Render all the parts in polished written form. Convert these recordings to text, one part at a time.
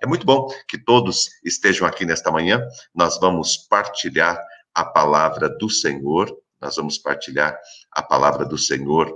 É muito bom que todos estejam aqui nesta manhã. Nós vamos partilhar a palavra do Senhor. Nós vamos partilhar a palavra do Senhor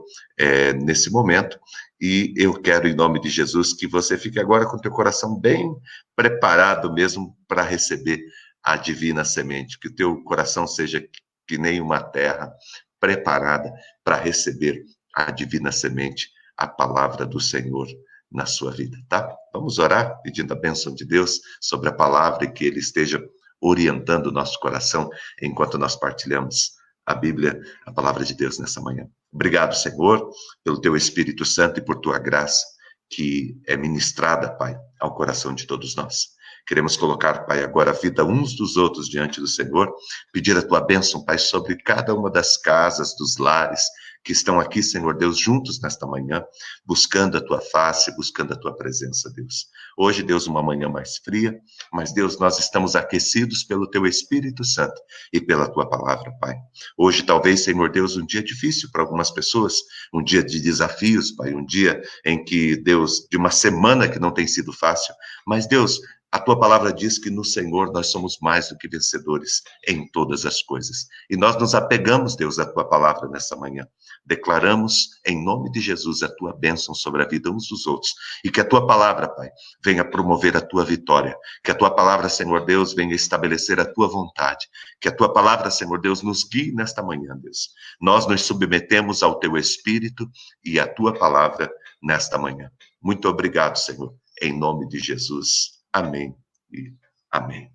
nesse momento. E eu quero, em nome de Jesus, que você fique agora com o teu coração bem preparado mesmo para receber a divina semente. Que o teu coração seja que nem uma terra preparada para receber a divina semente, a palavra do Senhor na sua vida, tá? Vamos orar pedindo a bênção de Deus sobre a palavra e que Ele esteja orientando o nosso coração enquanto nós partilhamos a Bíblia, a palavra de Deus nessa manhã. Obrigado, Senhor, pelo Teu Espírito Santo e por Tua graça que é ministrada, Pai, ao coração de todos nós. Queremos colocar, Pai, agora a vida uns dos outros diante do Senhor, pedir a Tua bênção, Pai, sobre cada uma das casas, dos lares, que estão aqui, Senhor Deus, juntos nesta manhã, buscando a Tua face, buscando a Tua presença, Deus. Hoje, Deus, uma manhã mais fria, mas, Deus, nós estamos aquecidos pelo Teu Espírito Santo e pela Tua palavra, Pai. Hoje, talvez, Senhor Deus, um dia difícil para algumas pessoas, um dia de desafios, Pai, um dia em que, Deus, de uma semana que não tem sido fácil, mas, Deus, a Tua palavra diz que no Senhor nós somos mais do que vencedores em todas as coisas. E nós nos apegamos, Deus, à Tua palavra nessa manhã. Declaramos, em nome de Jesus, a Tua bênção sobre a vida uns dos outros. E que a Tua palavra, Pai, venha promover a Tua vitória. Que a Tua palavra, Senhor Deus, venha estabelecer a Tua vontade. Que a Tua palavra, Senhor Deus, nos guie nesta manhã, Deus. Nós nos submetemos ao Teu Espírito e à Tua palavra nesta manhã. Muito obrigado, Senhor, em nome de Jesus. Amém e amém.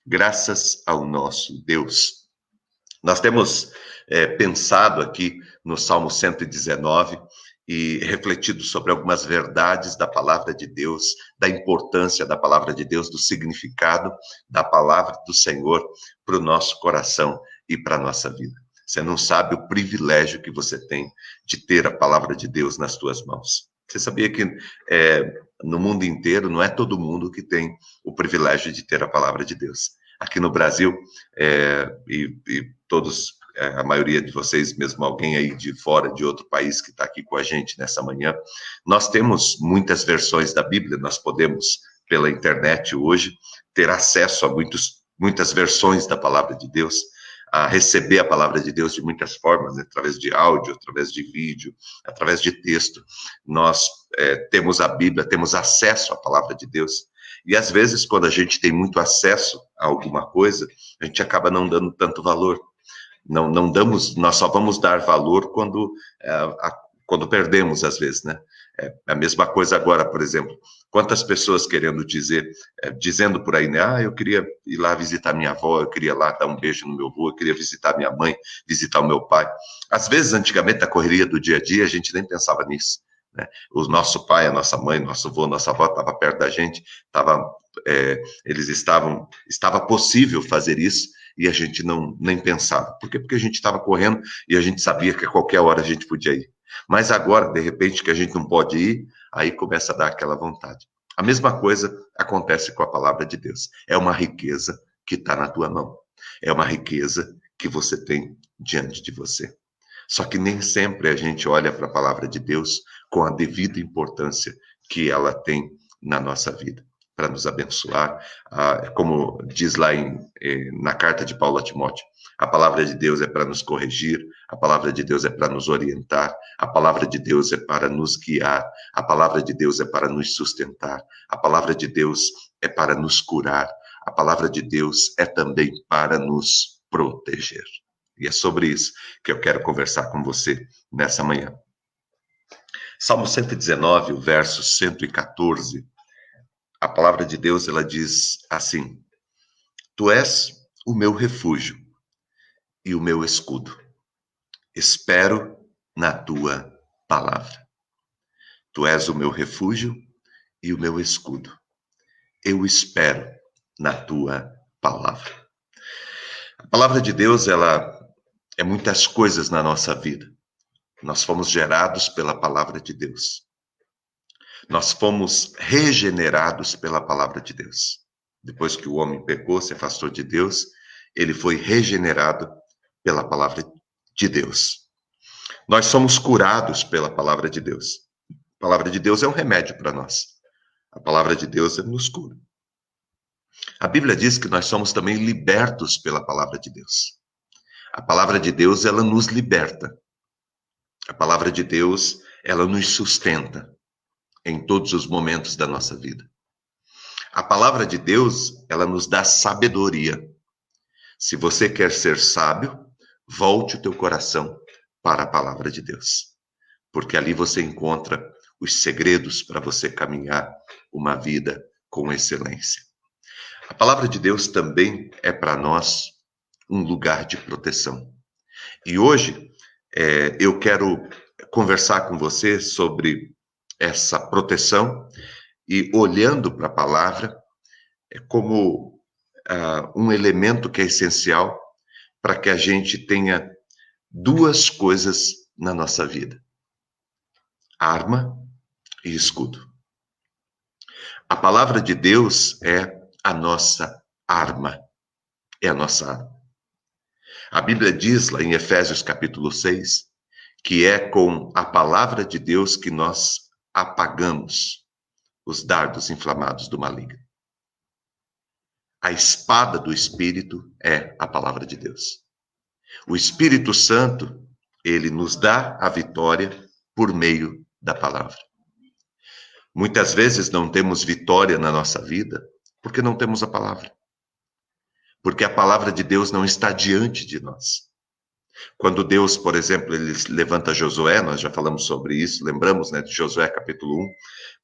Graças ao nosso Deus. Nós temos pensado aqui no Salmo 119 e refletido sobre algumas verdades da palavra de Deus, da importância da palavra de Deus, do significado da palavra do Senhor para o nosso coração e para a nossa vida. Você não sabe o privilégio que você tem de ter a palavra de Deus nas tuas mãos. Você sabia que no mundo inteiro não é todo mundo que tem o privilégio de ter a palavra de Deus. Aqui no Brasil, e todos, a maioria de vocês, mesmo alguém aí de fora, de outro país que está aqui com a gente nessa manhã, nós temos muitas versões da Bíblia, nós podemos, pela internet hoje, ter acesso a muitas versões da palavra de Deus, a receber a palavra de Deus de muitas formas, né? Através de áudio, através de vídeo, através de texto. Nós temos a Bíblia, temos acesso à palavra de Deus. E às vezes, quando a gente tem muito acesso a alguma coisa, a gente acaba não dando tanto valor. Não damos, nós só vamos dar valor quando perdemos, às vezes, né? É a mesma coisa agora, por exemplo. Quantas pessoas querendo dizendo por aí, né? Eu queria ir lá visitar minha avó, eu queria lá dar um beijo no meu avô, eu queria visitar minha mãe, visitar o meu pai. Às vezes, antigamente, na correria do dia a dia, a gente nem pensava nisso, né? O nosso pai, a nossa mãe, nosso avô, nossa avó estava perto da gente, estava possível fazer isso, e a gente nem pensava. Por quê? Porque a gente estava correndo e a gente sabia que a qualquer hora a gente podia ir. Mas agora, de repente, que a gente não pode ir, aí começa a dar aquela vontade. A mesma coisa acontece com a palavra de Deus. É uma riqueza que está na tua mão. É uma riqueza que você tem diante de você. Só que nem sempre a gente olha para a palavra de Deus com a devida importância que ela tem na nossa vida, para nos abençoar, como diz lá na carta de Paulo a Timóteo, a palavra de Deus é para nos corrigir, a palavra de Deus é para nos orientar, a palavra de Deus é para nos guiar, a palavra de Deus é para nos sustentar, a palavra de Deus é para nos curar, a palavra de Deus é também para nos proteger. E é sobre isso que eu quero conversar com você nessa manhã. Salmo 119, o verso 114, a palavra de Deus, ela diz assim: Tu és o meu refúgio e o meu escudo. Espero na tua palavra. Tu és o meu refúgio e o meu escudo. Eu espero na tua palavra. A palavra de Deus, ela é muitas coisas na nossa vida. Nós fomos gerados pela palavra de Deus. Nós fomos regenerados pela palavra de Deus. Depois que o homem pecou, se afastou de Deus, ele foi regenerado pela palavra de Deus. Nós somos curados pela palavra de Deus. A palavra de Deus é um remédio para nós. A palavra de Deus nos cura. A Bíblia diz que nós somos também libertos pela palavra de Deus. A palavra de Deus, ela nos liberta. A palavra de Deus, ela nos sustenta em todos os momentos da nossa vida. A palavra de Deus, ela nos dá sabedoria. Se você quer ser sábio, volte o teu coração para a palavra de Deus, porque ali você encontra os segredos para você caminhar uma vida com excelência. A palavra de Deus também é para nós um lugar de proteção. E hoje eu quero conversar com você sobre essa proteção e olhando para a palavra como um elemento que é essencial para que a gente tenha duas coisas na nossa vida: arma e escudo. A palavra de Deus é a nossa arma. É a nossa arma. A Bíblia diz lá em Efésios capítulo 6, que é com a palavra de Deus que nós apagamos os dardos inflamados do maligno. A espada do Espírito é a palavra de Deus. O Espírito Santo, ele nos dá a vitória por meio da palavra. Muitas vezes não temos vitória na nossa vida porque não temos a palavra. Porque a palavra de Deus não está diante de nós. Quando Deus, por exemplo, ele levanta Josué, nós já falamos sobre isso, lembramos, né, de Josué capítulo 1,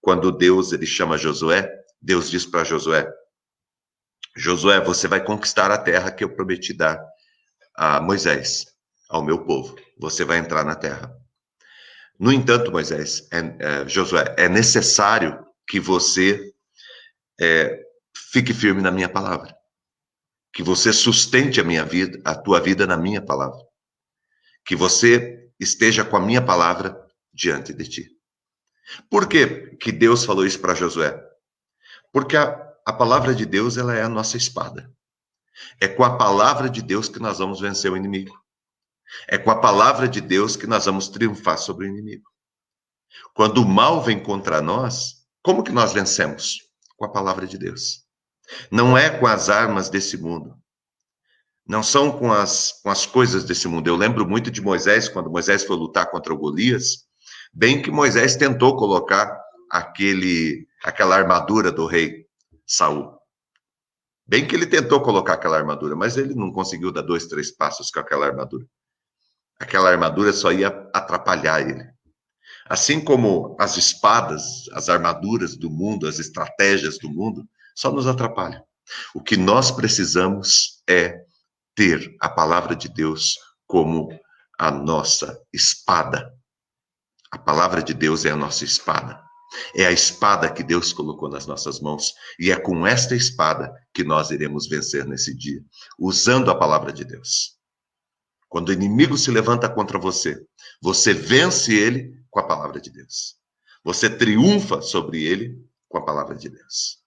quando Deus ele chama Josué, Deus diz para Josué: Josué, você vai conquistar a terra que eu prometi dar a Moisés, ao meu povo. Você vai entrar na terra. No entanto, Moisés, Josué, é necessário que você fique firme na minha palavra, que você sustente a minha vida, a tua vida na minha palavra, que você esteja com a minha palavra diante de ti. Por que Deus falou isso para Josué? Porque a palavra de Deus, ela é a nossa espada. É com a palavra de Deus que nós vamos vencer o inimigo. É com a palavra de Deus que nós vamos triunfar sobre o inimigo. Quando o mal vem contra nós, como que nós vencemos? Com a palavra de Deus. Não é com as armas desse mundo. Não são com as coisas desse mundo. Eu lembro muito de Moisés, quando Moisés foi lutar contra o Golias, bem que Moisés tentou colocar aquela armadura do rei Saul. Bem que ele tentou colocar aquela armadura, mas ele não conseguiu dar 2, 3 passos com aquela armadura. Aquela armadura só ia atrapalhar ele. Assim como as espadas, as armaduras do mundo, as estratégias do mundo, só nos atrapalham. O que nós precisamos é ter a palavra de Deus como a nossa espada. A palavra de Deus é a nossa espada. É a espada que Deus colocou nas nossas mãos. E é com esta espada que nós iremos vencer nesse dia, usando a palavra de Deus. Quando o inimigo se levanta contra você, você vence ele com a palavra de Deus. Você triunfa sobre ele com a palavra de Deus.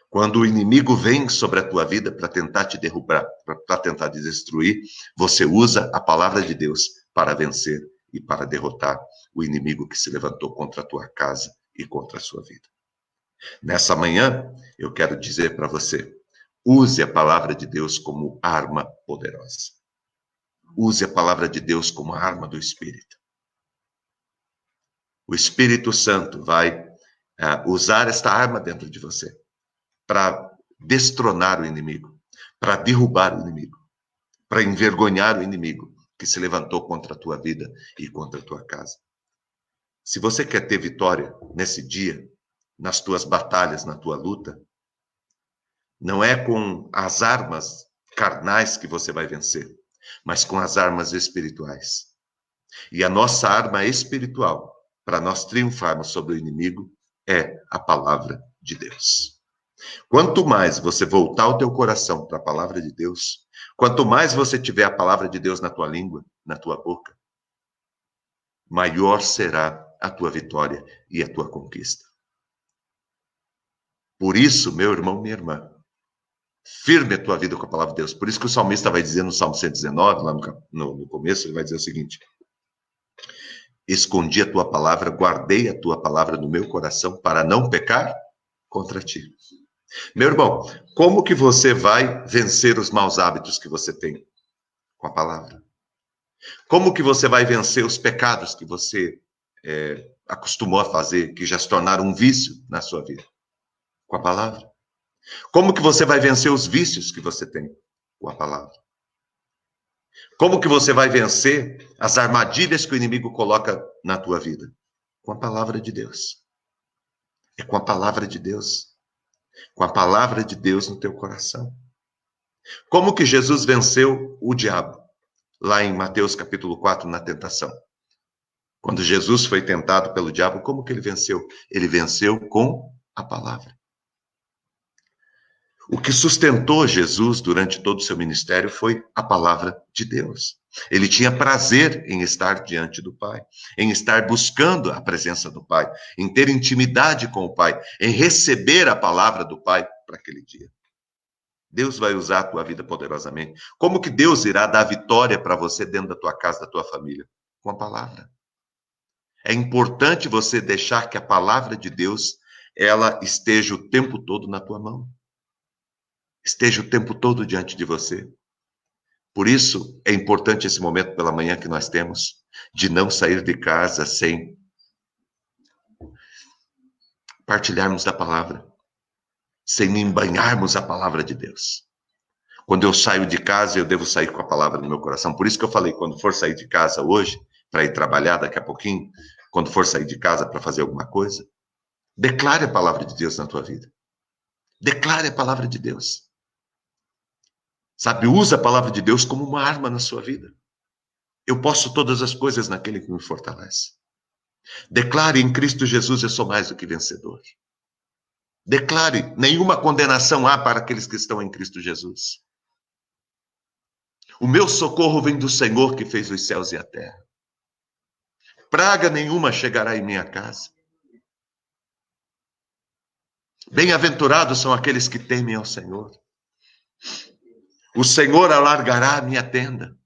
Quando o inimigo vem sobre a tua vida para tentar te derrubar, para tentar te destruir, você usa a palavra de Deus para vencer e para derrotar o inimigo que se levantou contra a tua casa e contra a sua vida. Nessa manhã, eu quero dizer para você, use a palavra de Deus como arma poderosa. Use a palavra de Deus como arma do Espírito. O Espírito Santo vai usar esta arma dentro de você para destronar o inimigo, para derrubar o inimigo, para envergonhar o inimigo que se levantou contra a tua vida e contra a tua casa. Se você quer ter vitória nesse dia, nas tuas batalhas, na tua luta, não é com as armas carnais que você vai vencer, mas com as armas espirituais. E a nossa arma espiritual, para nós triunfarmos sobre o inimigo, é a palavra de Deus. Quanto mais você voltar o teu coração para a palavra de Deus, quanto mais você tiver a palavra de Deus na tua língua, na tua boca, maior será a tua vitória e a tua conquista. Por isso, meu irmão, minha irmã, firme a tua vida com a palavra de Deus. Por isso que o salmista vai dizer no Salmo 119, lá no começo, ele vai dizer o seguinte: escondi a tua palavra, guardei a tua palavra no meu coração para não pecar contra ti. Meu irmão, como que você vai vencer os maus hábitos que você tem? Com a palavra. Como que você vai vencer os pecados que você acostumou a fazer, que já se tornaram um vício na sua vida? Com a palavra. Como que você vai vencer os vícios que você tem? Com a palavra. Como que você vai vencer as armadilhas que o inimigo coloca na tua vida? Com a palavra de Deus. É com a palavra de Deus. Com a palavra de Deus no teu coração. Como que Jesus venceu o diabo? Lá em Mateus capítulo 4, na tentação. Quando Jesus foi tentado pelo diabo, como que ele venceu? Ele venceu com a palavra. O que sustentou Jesus durante todo o seu ministério foi a palavra de Deus. Ele tinha prazer em estar diante do Pai, em estar buscando a presença do Pai, em ter intimidade com o Pai, em receber a palavra do Pai para aquele dia. Deus vai usar a tua vida poderosamente. Como que Deus irá dar vitória para você dentro da tua casa, da tua família? Com a palavra. É importante você deixar que a palavra de Deus, ela esteja o tempo todo na tua mão. Esteja o tempo todo diante de você. Por isso, é importante esse momento pela manhã que nós temos, de não sair de casa sem partilharmos da palavra, sem embanharmos a palavra de Deus. Quando eu saio de casa, eu devo sair com a palavra no meu coração. Por isso que eu falei, quando for sair de casa hoje, para ir trabalhar daqui a pouquinho, quando for sair de casa para fazer alguma coisa, declare a palavra de Deus na tua vida. Declare a palavra de Deus. Sabe, usa a palavra de Deus como uma arma na sua vida. Eu posso todas as coisas naquele que me fortalece. Declare em Cristo Jesus, eu sou mais do que vencedor. Declare, nenhuma condenação há para aqueles que estão em Cristo Jesus. O meu socorro vem do Senhor que fez os céus e a terra. Praga nenhuma chegará em minha casa. Bem-aventurados são aqueles que temem ao Senhor. O Senhor alargará a minha tenda.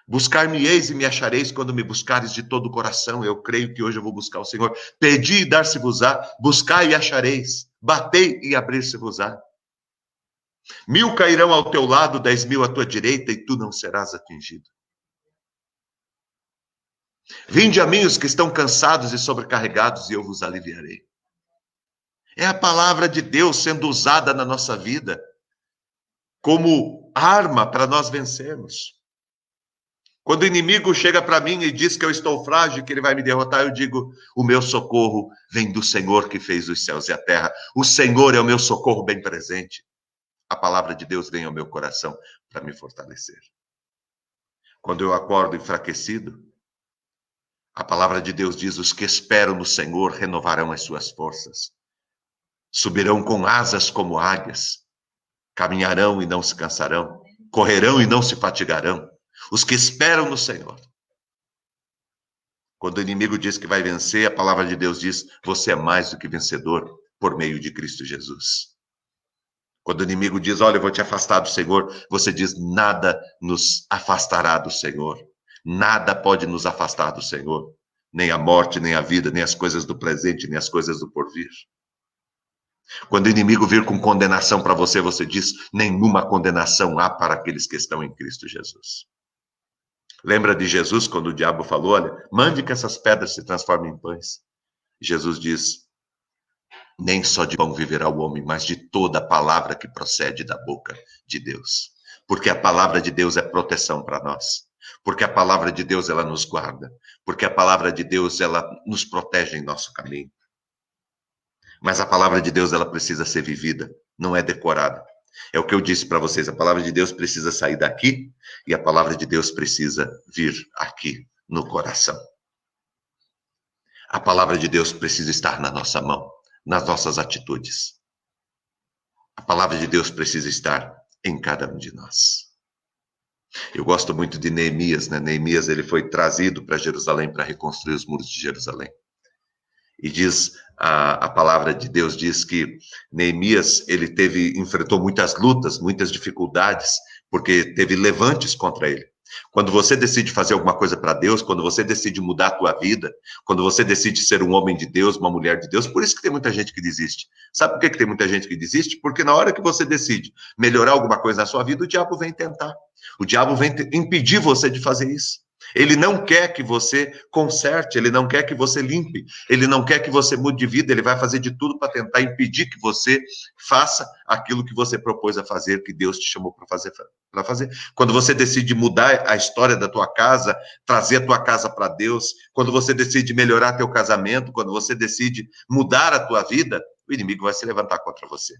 Buscar-me-eis e me achareis quando me buscares de todo o coração. Eu creio que hoje eu vou buscar o Senhor. Pedi e dar-se-vos-á. Buscai e achareis. Batei e abrir-se-vos-á. 1000 cairão ao teu lado, 10.000 à tua direita, e tu não serás atingido. Vinde a mim os que estão cansados e sobrecarregados, e eu vos aliviarei. É a palavra de Deus sendo usada na nossa vida como arma para nós vencermos. Quando o inimigo chega para mim e diz que eu estou frágil, que ele vai me derrotar, eu digo, o meu socorro vem do Senhor que fez os céus e a terra. O Senhor é o meu socorro bem presente. A palavra de Deus vem ao meu coração para me fortalecer. Quando eu acordo enfraquecido, a palavra de Deus diz, os que esperam no Senhor renovarão as suas forças. Subirão com asas como águias, caminharão e não se cansarão, correrão e não se fatigarão. Os que esperam no Senhor. Quando o inimigo diz que vai vencer, a palavra de Deus diz, você é mais do que vencedor por meio de Cristo Jesus. Quando o inimigo diz, olha, eu vou te afastar do Senhor, você diz, nada nos afastará do Senhor. Nada pode nos afastar do Senhor. Nem a morte, nem a vida, nem as coisas do presente, nem as coisas do porvir. Quando o inimigo vir com condenação para você, você diz, nenhuma condenação há para aqueles que estão em Cristo Jesus. Lembra de Jesus quando o diabo falou, olha, mande que essas pedras se transformem em pães. Jesus diz, nem só de pão viverá o homem, mas de toda a palavra que procede da boca de Deus. Porque a palavra de Deus é proteção para nós. Porque a palavra de Deus, ela nos guarda. Porque a palavra de Deus, ela nos protege em nosso caminho. Mas a palavra de Deus, ela precisa ser vivida, não é decorada. É o que eu disse para vocês, a palavra de Deus precisa sair daqui e a palavra de Deus precisa vir aqui no coração. A palavra de Deus precisa estar na nossa mão, nas nossas atitudes. A palavra de Deus precisa estar em cada um de nós. Eu gosto muito de Neemias, né? Neemias, ele foi trazido para Jerusalém para reconstruir os muros de Jerusalém. E diz, a palavra de Deus diz que Neemias, enfrentou muitas lutas, muitas dificuldades, porque teve levantes contra ele. Quando você decide fazer alguma coisa para Deus, quando você decide mudar a tua vida, quando você decide ser um homem de Deus, uma mulher de Deus, por isso que tem muita gente que desiste. Sabe por que que tem muita gente que desiste? Porque na hora que você decide melhorar alguma coisa na sua vida, o diabo vem tentar. O diabo vem impedir você de fazer isso. Ele não quer que você conserte, ele não quer que você limpe, ele não quer que você mude de vida, ele vai fazer de tudo para tentar impedir que você faça aquilo que você propôs a fazer, que Deus te chamou para fazer. Quando você decide mudar a história da tua casa, trazer a tua casa para Deus, quando você decide melhorar teu casamento, quando você decide mudar a tua vida, o inimigo vai se levantar contra você,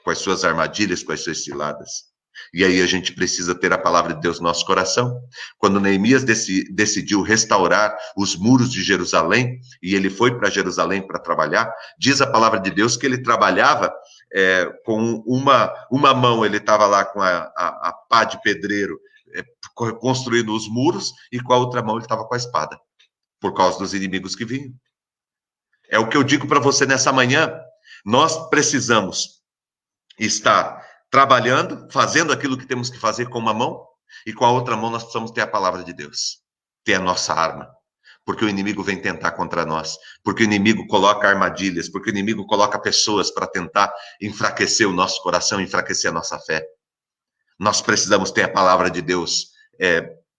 com as suas armadilhas, com as suas ciladas. E aí a gente precisa ter a palavra de Deus no nosso coração. Quando Neemias decidiu restaurar os muros de Jerusalém, e ele foi para Jerusalém para trabalhar, diz a palavra de Deus que ele trabalhava com uma mão, ele estava lá com a pá de pedreiro, construindo os muros, e com a outra mão ele estava com a espada, por causa dos inimigos que vinham. É o que eu digo para você nessa manhã. Nós precisamos estar trabalhando, fazendo aquilo que temos que fazer com uma mão, e com a outra mão nós precisamos ter a palavra de Deus, ter a nossa arma, porque o inimigo vem tentar contra nós, porque o inimigo coloca armadilhas, porque o inimigo coloca pessoas para tentar enfraquecer o nosso coração, enfraquecer a nossa fé. Nós precisamos ter a palavra de Deus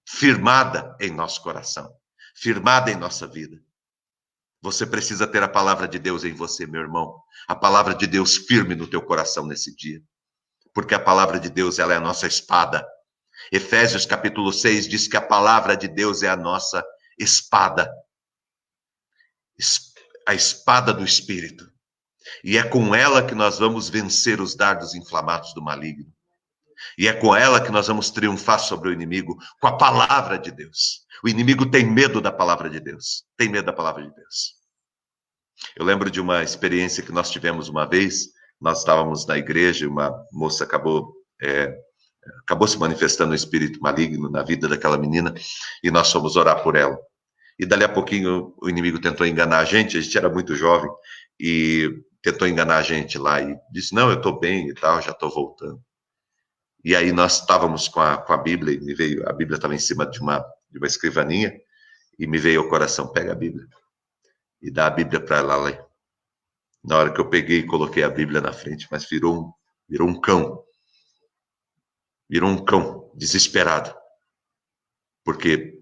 firmada em nosso coração, firmada em nossa vida. Você precisa ter a palavra de Deus em você, meu irmão, a palavra de Deus firme no teu coração nesse dia. Porque a palavra de Deus, ela é a nossa espada. Efésios capítulo 6 diz que a palavra de Deus é a nossa espada. A espada do Espírito. E é com ela que nós vamos vencer os dardos inflamados do maligno. E é com ela que nós vamos triunfar sobre o inimigo, com a palavra de Deus. O inimigo tem medo da palavra de Deus. Tem medo da palavra de Deus. Eu lembro de uma experiência que nós tivemos uma vez. Nós estávamos na igreja e uma moça acabou se manifestando um espírito maligno na vida daquela menina, e nós fomos orar por ela. E dali a pouquinho o inimigo tentou enganar a gente era muito jovem, e tentou enganar a gente lá, e disse, não, eu estou bem e tal, já estou voltando. E aí nós estávamos com a Bíblia, e a Bíblia estava em cima de uma escrivaninha, e me veio ao coração, pega a Bíblia, e dá a Bíblia para ela ler. Na hora que eu peguei e coloquei a Bíblia na frente, mas virou um cão. Virou um cão desesperado. Porque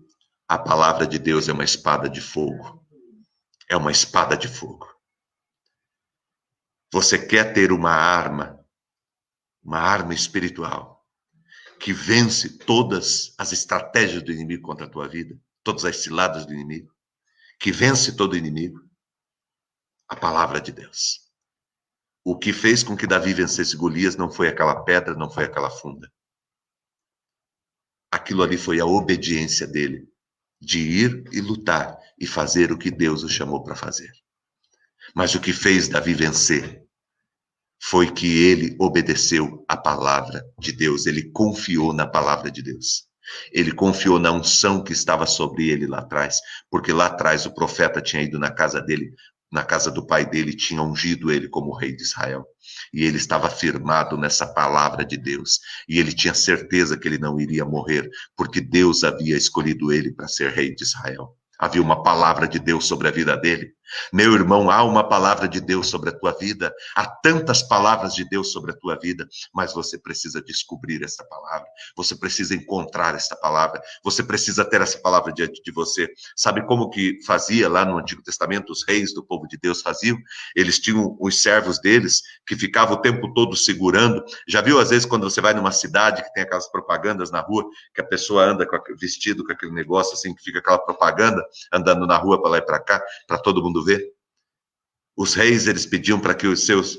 a palavra de Deus é uma espada de fogo. É uma espada de fogo. Você quer ter uma arma espiritual, que vence todas as estratégias do inimigo contra a tua vida, todas as ciladas do inimigo, que vence todo o inimigo? A palavra de Deus. O que fez com que Davi vencesse Golias não foi aquela pedra, não foi aquela funda. Aquilo ali foi a obediência dele, de ir e lutar e fazer o que Deus o chamou para fazer. Mas o que fez Davi vencer foi que ele obedeceu à palavra de Deus, ele confiou na palavra de Deus. Ele confiou na unção que estava sobre ele lá atrás, porque lá atrás o profeta tinha ido na casa dele, na casa do pai dele, tinha ungido ele como rei de Israel. E ele estava firmado nessa palavra de Deus. E ele tinha certeza que ele não iria morrer, porque Deus havia escolhido ele para ser rei de Israel. Havia uma palavra de Deus sobre a vida dele. Meu irmão, há uma palavra de Deus sobre a tua vida. Há tantas palavras de Deus sobre a tua vida, mas você precisa descobrir essa palavra. Você precisa encontrar essa palavra. Você precisa ter essa palavra diante de você. Sabe como que fazia lá no Antigo Testamento? Os reis do povo de Deus faziam? Eles tinham os servos deles que ficavam o tempo todo segurando. Já viu, às vezes, quando você vai numa cidade que tem aquelas propagandas na rua, que a pessoa anda vestido com aquele negócio assim, que fica aquela propaganda andando na rua para lá e para cá, para todo mundo ver? Os reis, eles pediam para que os seus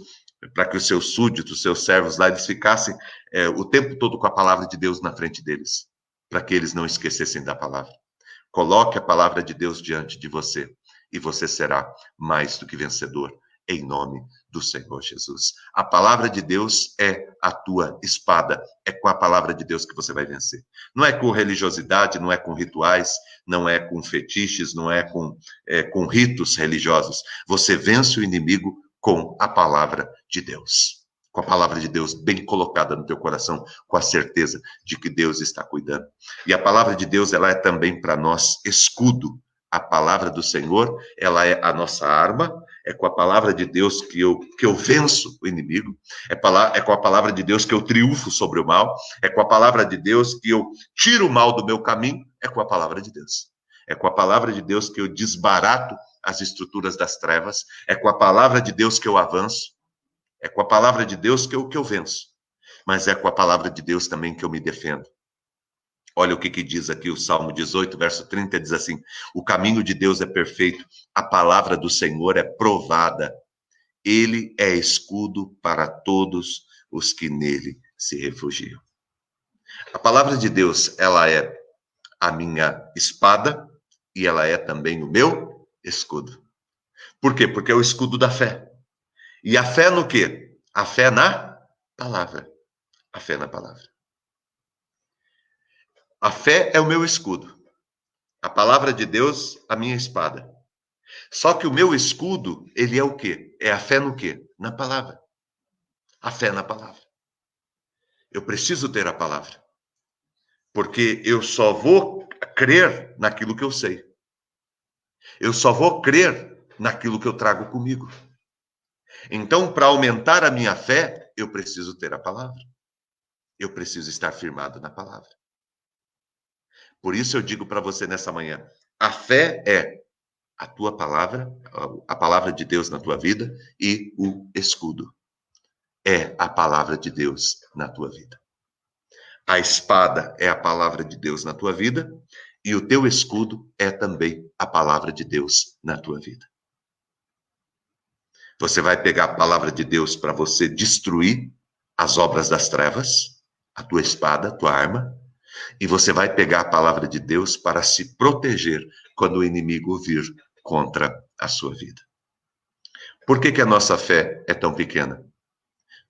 súditos, os seus servos lá, eles ficassem o tempo todo com a palavra de Deus na frente deles, para que eles não esquecessem da palavra. Coloque a palavra de Deus diante de você, e você será mais do que vencedor, em nome do Senhor Jesus. A palavra de Deus é a tua espada. É com a palavra de Deus que você vai vencer. Não é com religiosidade, não é com rituais, não é com fetiches, não é com ritos religiosos. Você vence o inimigo com a palavra de Deus. com a palavra de Deus bem colocada no teu coração, com a certeza de que Deus está cuidando. E a palavra de Deus, ela é também para nós escudo. A palavra do Senhor, ela é a nossa arma, é com a palavra de Deus que eu venço o inimigo, é com a palavra de Deus que eu triunfo sobre o mal, é com a palavra de Deus que eu tiro o mal do meu caminho, é com a palavra de Deus. É com a palavra de Deus que eu desbarato as estruturas das trevas, é com a palavra de Deus que eu avanço, é com a palavra de Deus que eu venço, mas é com a palavra de Deus também que eu me defendo. Olha o que diz aqui o Salmo 18, verso 30, diz assim: o caminho de Deus é perfeito, a palavra do Senhor é provada, ele é escudo para todos os que nele se refugiam. A palavra de Deus, ela é a minha espada e ela é também o meu escudo. Por quê? Porque é o escudo da fé. E a fé no quê? A fé na palavra. A fé na palavra. A fé é o meu escudo. A palavra de Deus, a minha espada. Só que o meu escudo, ele é o quê? É a fé no quê? Na palavra. A fé na palavra. Eu preciso ter a palavra. Porque eu só vou crer naquilo que eu sei. Eu só vou crer naquilo que eu trago comigo. Então, para aumentar a minha fé, eu preciso ter a palavra. Eu preciso estar firmado na palavra. Por isso eu digo para você nessa manhã, a fé é a tua palavra, a palavra de Deus na tua vida e o escudo. É a palavra de Deus na tua vida. A espada é a palavra de Deus na tua vida e o teu escudo é também a palavra de Deus na tua vida. Você vai pegar a palavra de Deus para você destruir as obras das trevas, a tua espada, a tua arma, e você vai pegar a palavra de Deus para se proteger quando o inimigo vir contra a sua vida. Por que a nossa fé é tão pequena?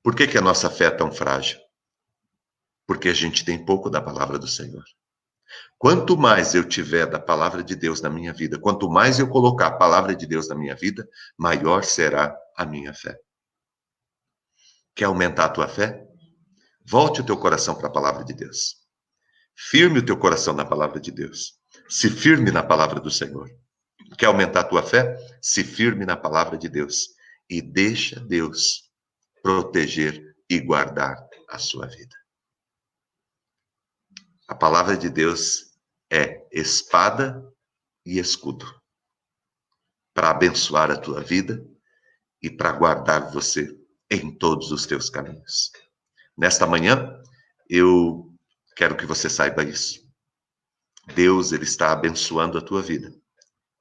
Por que a nossa fé é tão frágil? Porque a gente tem pouco da palavra do Senhor. Quanto mais eu tiver da palavra de Deus na minha vida, quanto mais eu colocar a palavra de Deus na minha vida, maior será a minha fé. Quer aumentar a tua fé? Volte o teu coração para a palavra de Deus. Firme o teu coração na palavra de Deus. Se firme na palavra do Senhor. Quer aumentar a tua fé? Se firme na palavra de Deus. E deixa Deus proteger e guardar a sua vida. A palavra de Deus é espada e escudo para abençoar a tua vida e para guardar você em todos os teus caminhos. Nesta manhã, eu quero que você saiba isso. Deus, ele está abençoando a tua vida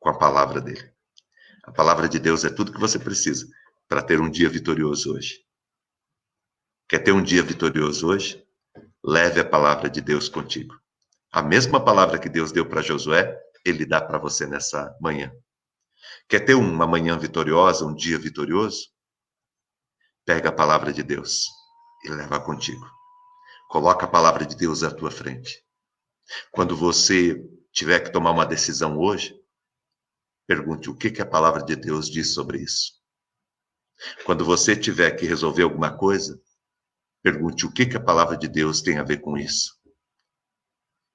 com a palavra dele. A palavra de Deus é tudo que você precisa para ter um dia vitorioso hoje. Quer ter um dia vitorioso hoje? Leve a palavra de Deus contigo. A mesma palavra que Deus deu para Josué, ele dá para você nessa manhã. Quer ter uma manhã vitoriosa, um dia vitorioso? Pega a palavra de Deus e leva contigo. Coloca a palavra de Deus à tua frente. Quando você tiver que tomar uma decisão hoje, pergunte o que a palavra de Deus diz sobre isso. Quando você tiver que resolver alguma coisa, pergunte o que a palavra de Deus tem a ver com isso.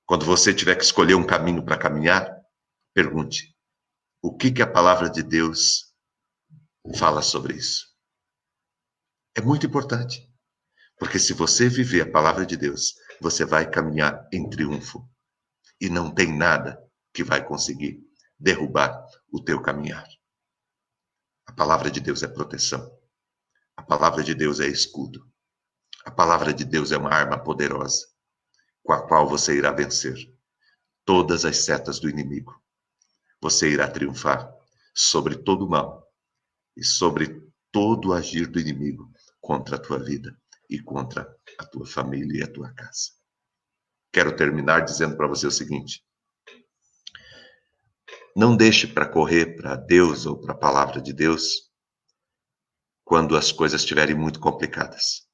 Quando você tiver que escolher um caminho para caminhar, pergunte o que a palavra de Deus fala sobre isso. É muito importante, porque se você viver a palavra de Deus, você vai caminhar em triunfo. E não tem nada que vai conseguir derrubar o teu caminhar. A palavra de Deus é proteção. A palavra de Deus é escudo. A palavra de Deus é uma arma poderosa, com a qual você irá vencer todas as setas do inimigo. Você irá triunfar sobre todo o mal e sobre todo o agir do inimigo contra a tua vida e contra a tua família e a tua casa. Quero terminar dizendo para você o seguinte: não deixe para correr para Deus ou para a palavra de Deus quando as coisas estiverem muito complicadas.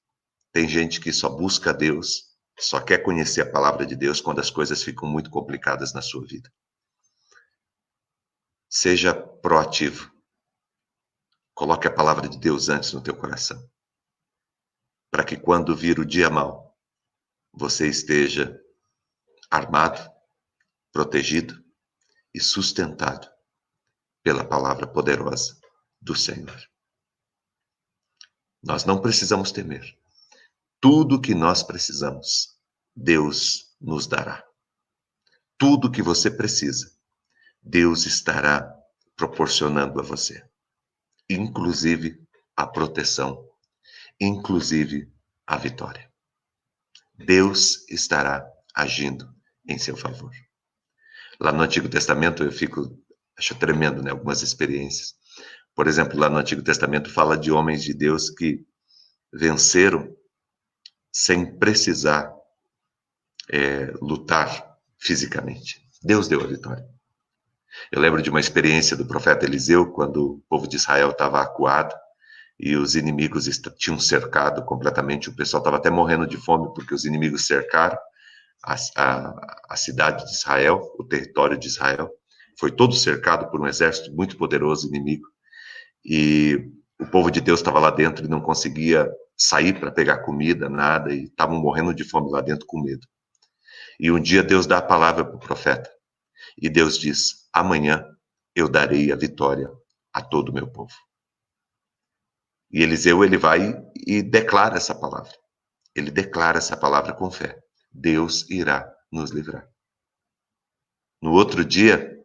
Tem gente que só busca Deus, só quer conhecer a palavra de Deus quando as coisas ficam muito complicadas na sua vida. Seja proativo. Coloque a palavra de Deus antes no teu coração. para que quando vir o dia mau, você esteja armado, protegido e sustentado pela palavra poderosa do Senhor. Nós não precisamos temer. Tudo que nós precisamos, Deus nos dará. Tudo que você precisa, Deus estará proporcionando a você. Inclusive a proteção, inclusive a vitória. Deus estará agindo em seu favor. Lá no Antigo Testamento acho tremendo, né? Algumas experiências. Por exemplo, lá no Antigo Testamento fala de homens de Deus que venceram sem precisar lutar fisicamente. Deus deu a vitória. Eu lembro de uma experiência do profeta Eliseu, quando o povo de Israel estava acuado e os inimigos tinham cercado completamente, o pessoal estava até morrendo de fome, porque os inimigos cercaram a cidade de Israel, o território de Israel, foi todo cercado por um exército muito poderoso inimigo, e o povo de Deus estava lá dentro e não conseguia sair para pegar comida, nada, e estavam morrendo de fome lá dentro com medo. E um dia Deus dá a palavra para o profeta, e Deus diz: amanhã eu darei a vitória a todo o meu povo. E Eliseu, ele vai e declara essa palavra. Ele declara essa palavra com fé. Deus irá nos livrar. No outro dia,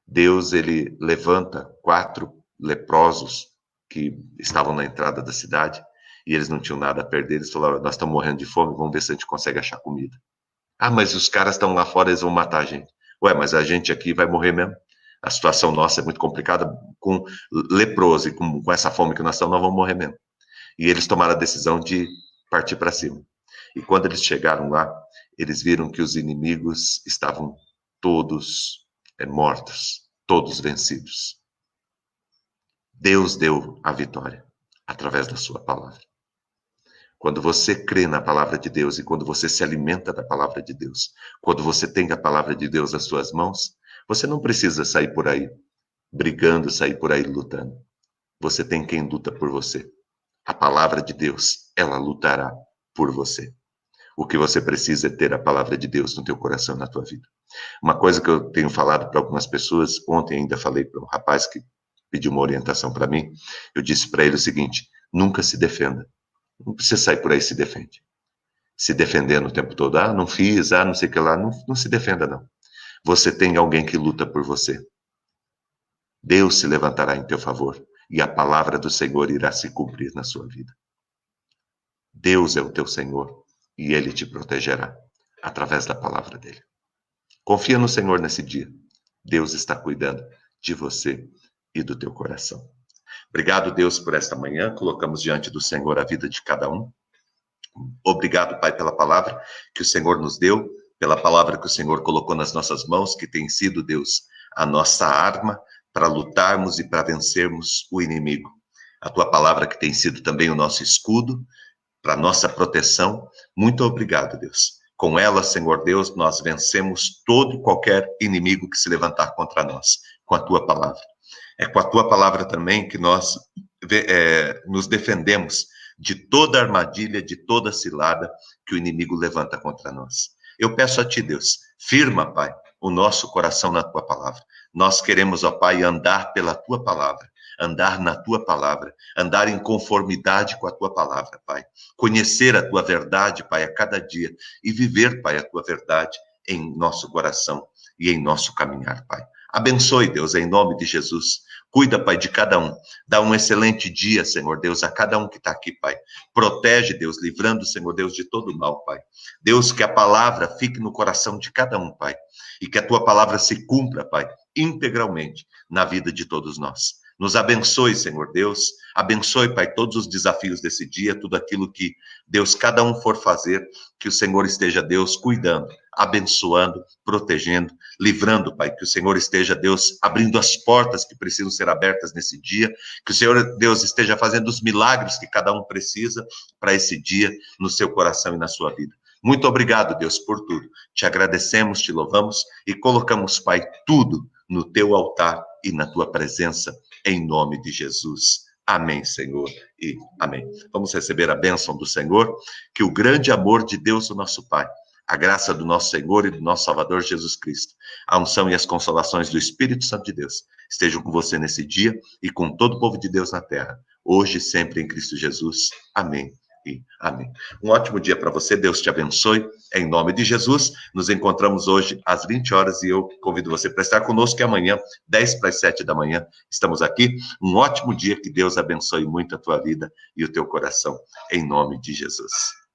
Deus, ele levanta 4 leprosos que estavam na entrada da cidade e eles não tinham nada a perder. Eles falaram: nós estamos morrendo de fome, vamos ver se a gente consegue achar comida. Ah, mas os caras estão lá fora, eles vão matar a gente. Ué, mas a gente aqui vai morrer mesmo. A situação nossa é muito complicada, com leproso e com essa fome que nós estamos, nós vamos morrer mesmo. E eles tomaram a decisão de partir para cima. E quando eles chegaram lá, eles viram que os inimigos estavam todos mortos, todos vencidos. Deus deu a vitória através da sua palavra. Quando você crê na palavra de Deus e quando você se alimenta da palavra de Deus, quando você tem a palavra de Deus nas suas mãos, você não precisa sair por aí brigando, sair por aí lutando. Você tem quem luta por você. A palavra de Deus, ela lutará por você. O que você precisa é ter a palavra de Deus no teu coração, na tua vida. Uma coisa que eu tenho falado para algumas pessoas, ontem ainda falei para um rapaz que pediu uma orientação para mim, eu disse para ele o seguinte: nunca se defenda. Não precisa sair por aí se defende. Se defendendo o tempo todo. Ah, não fiz, não sei o que lá. Não se defenda, não. Você tem alguém que luta por você. Deus se levantará em teu favor e a palavra do Senhor irá se cumprir na sua vida. Deus é o teu Senhor e Ele te protegerá através da palavra dEle. Confia no Senhor nesse dia. Deus está cuidando de você e do teu coração. Obrigado, Deus, por esta manhã. Colocamos diante do Senhor a vida de cada um. Obrigado, Pai, pela palavra que o Senhor nos deu, pela palavra que o Senhor colocou nas nossas mãos, que tem sido, Deus, a nossa arma para lutarmos e para vencermos o inimigo. A tua palavra que tem sido também o nosso escudo, para nossa proteção. Muito obrigado, Deus. Com ela, Senhor Deus, nós vencemos todo e qualquer inimigo que se levantar contra nós, com a tua palavra. É com a tua palavra também que nós nos defendemos de toda armadilha, de toda cilada que o inimigo levanta contra nós. Eu peço a ti, Deus, firma, Pai, o nosso coração na tua palavra. Nós queremos, ó Pai, andar pela tua palavra, andar na tua palavra, andar em conformidade com a tua palavra, Pai. Conhecer a tua verdade, Pai, a cada dia e viver, Pai, a tua verdade em nosso coração e em nosso caminhar, Pai. Abençoe, Deus, em nome de Jesus. Cuida, Pai, de cada um. Dá um excelente dia, Senhor Deus, a cada um que está aqui, Pai. Protege, Deus, livrando, Senhor Deus, de todo mal, Pai. Deus, que a palavra fique no coração de cada um, Pai. E que a tua palavra se cumpra, Pai, integralmente na vida de todos nós. Nos abençoe, Senhor Deus. Abençoe, Pai, todos os desafios desse dia, tudo aquilo que, Deus, cada um for fazer, que o Senhor esteja, Deus, cuidando, abençoando, protegendo, livrando, Pai, que o Senhor esteja, Deus, abrindo as portas que precisam ser abertas nesse dia, que o Senhor, Deus, esteja fazendo os milagres que cada um precisa para esse dia, no seu coração e na sua vida. Muito obrigado, Deus, por tudo. Te agradecemos, te louvamos e colocamos, Pai, tudo no teu altar e na tua presença, em nome de Jesus. Amém, Senhor, e amém. Vamos receber a bênção do Senhor, que o grande amor de Deus, o nosso Pai, a graça do nosso Senhor e do nosso Salvador Jesus Cristo, a unção e as consolações do Espírito Santo de Deus estejam com você nesse dia e com todo o povo de Deus na terra, hoje e sempre em Cristo Jesus. Amém e amém. Um ótimo dia para você, Deus te abençoe, em nome de Jesus. Nos encontramos hoje às 20 horas e eu convido você para estar conosco, e amanhã, 10 para as 7 da manhã, estamos aqui. Um ótimo dia, que Deus abençoe muito a tua vida e o teu coração, em nome de Jesus.